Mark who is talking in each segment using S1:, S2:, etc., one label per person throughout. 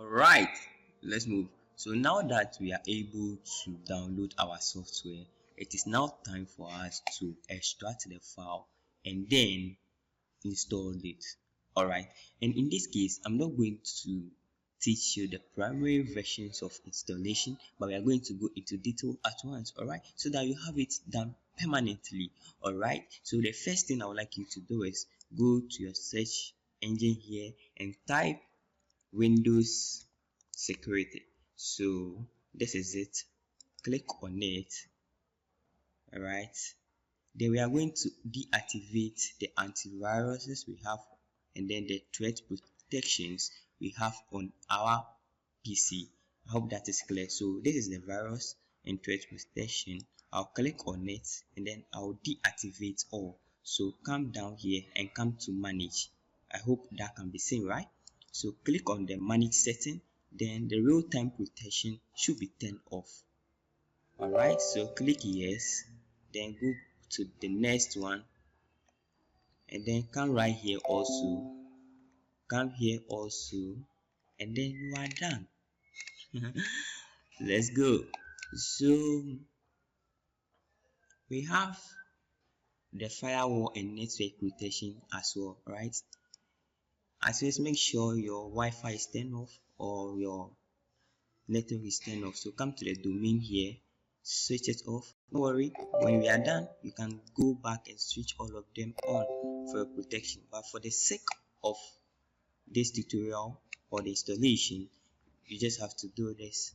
S1: Alright, let's move. So now that we are able to download our software, it is now time for us to extract the file and then install it. Alright, and in this case, I'm not going to teach you the primary versions of installation, but we are going to go into detail at once. Alright, so that you have it done permanently. Alright, so the first thing I would like you to do is go to your search engine here and type Windows security. So this is it. Click on it. Alright, then we are going to deactivate the antiviruses we have and then the threat protections we have on our PC. I hope that is clear. So this is the virus and threat protection. I'll click on it and then I'll deactivate all. So come down here and come to manage. I hope that can be seen, right? So click on the manage setting, then the real-time protection should be turned off. Alright, so click yes, then go to the next one and then come right here also, come here also, and then you are done. Let's go. So we have the firewall and network protection as well, right? As well, make sure your Wi-Fi is turned off or your network is turned off. So come to the domain here, switch it off. Don't worry, when we are done, you can go back and switch all of them on for your protection. But for the sake of this tutorial or the installation, you just have to do this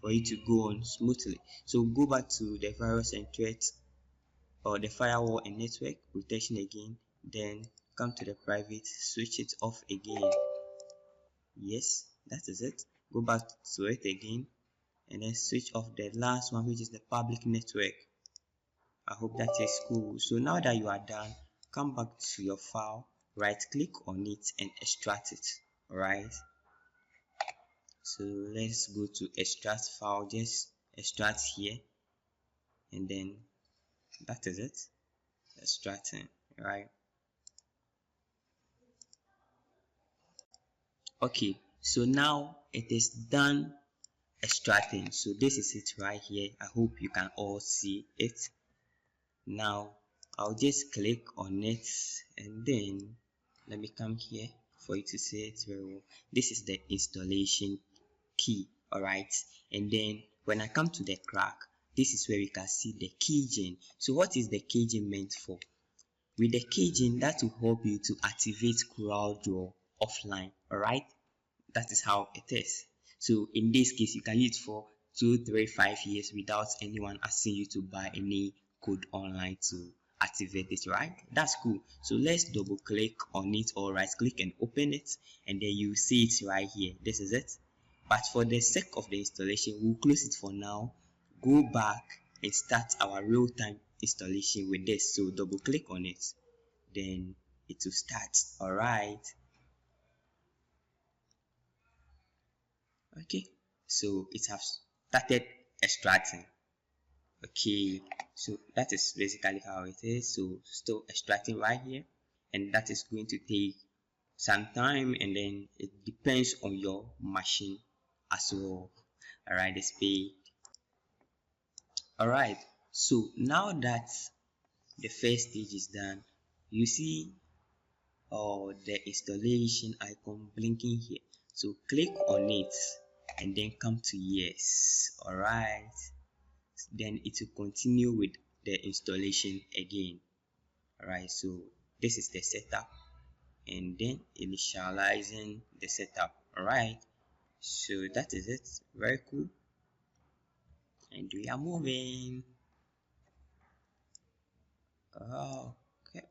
S1: for it to go on smoothly. So go back to the virus and threat or the firewall and network protection again, then come to the private, switch it off again. Yes, that is it. Go back to it again and then switch off the last one, which is the public network. I hope that is cool. So now that you are done, come back to your file, right click on it and extract it. Alright, so let's go to extract file, just extract here and then that is it, extracting. Right, okay, so now it is done extracting. So this is it right here. I hope you can all see it. Now I'll just click on it and then let me come here for you to see it very well. This is the installation key. Alright, and then when I come to the crack, this is where we can see the keygen. So what is the keygen meant for? With the keygen, that will help you to activate Corel Draw offline. Alright, that is how it is. So in this case, you can use it for 2, 3, 5 years without anyone asking you to buy any code online to activate it, right? That's cool. So let's double click on it or right click and open it, and then you see it right here. This is it. But for the sake of the installation, we'll close it for now, go back and start our real-time installation with this. So double click on it, then it will start. All right, okay, so it has started extracting. Okay, so that is basically how it is. So still extracting right here, and that is going to take some time, and then it depends on your machine as well. All right, the speed. All right, so now that the first stage is done, you see the installation icon blinking here. So click on it and then come to yes. All right, then it will continue with the installation again. All right, so this is the setup and then initializing the setup. All right, so that is it. Very cool, and we are moving. Okay,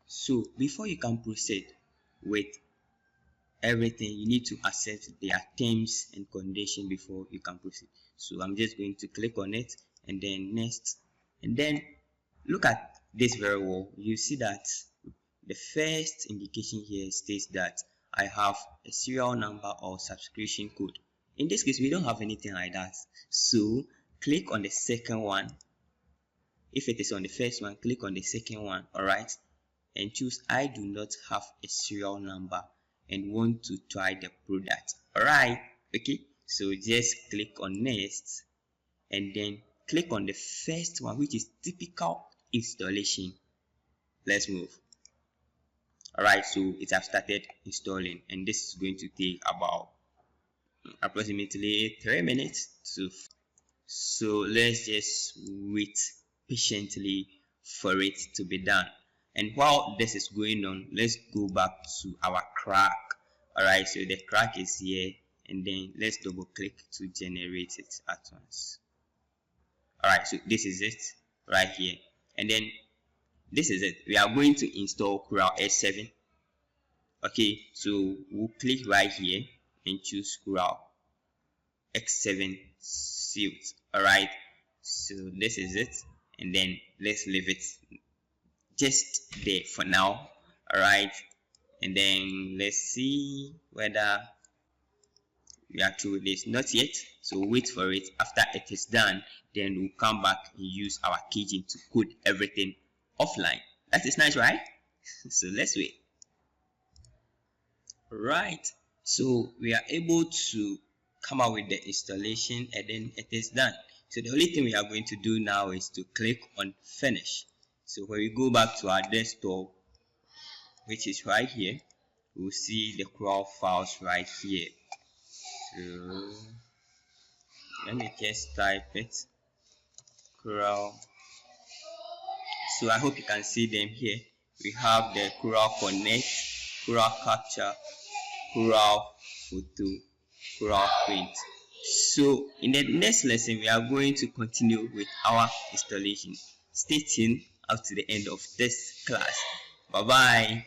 S1: so before you can proceed with everything, you need to accept their terms and conditions before you can proceed. So I'm just going to click on it and then next, and then look at this very well. You see that the first indication here states that I have a serial number or subscription code. In this case, we don't have anything like that. So click on the second one. If it is on the first one, click on the second one. All right, and choose I do not have a serial number. and want to try the product. Alright, okay, so just click on next and then click on the first one, which is typical installation. Let's move. Alright, so it has started installing, and this is going to take about approximately 3 minutes. So let's just wait patiently for it to be done. And while this is going on, let's go back to our crack. Alright, so the crack is here, and then let's double click to generate it at once. Alright, so this is it right here, and then this is it. We are going to install Corel S7. Okay, so we'll click right here and choose Corel X7 Suite. Alright, so this is it, and then let's leave it just there for now. Alright, and then let's see whether we are through this. Not yet, so wait for it. After it is done, then we'll come back and use our keygen to code everything offline. That is nice, right? So let's wait. Right, so we are able to come out with the installation, and then it is done. So the only thing we are going to do now is to click on finish. So when we go back to our desktop, which is right here, we'll see the Corel files right here. So let me just type it, Corel. So I hope you can see them here. We have the Corel Connect, Corel Capture, Corel Photo, Corel Print. So in the next lesson, we are going to continue with our installation. Stay tuned up to the end of this class. Bye bye.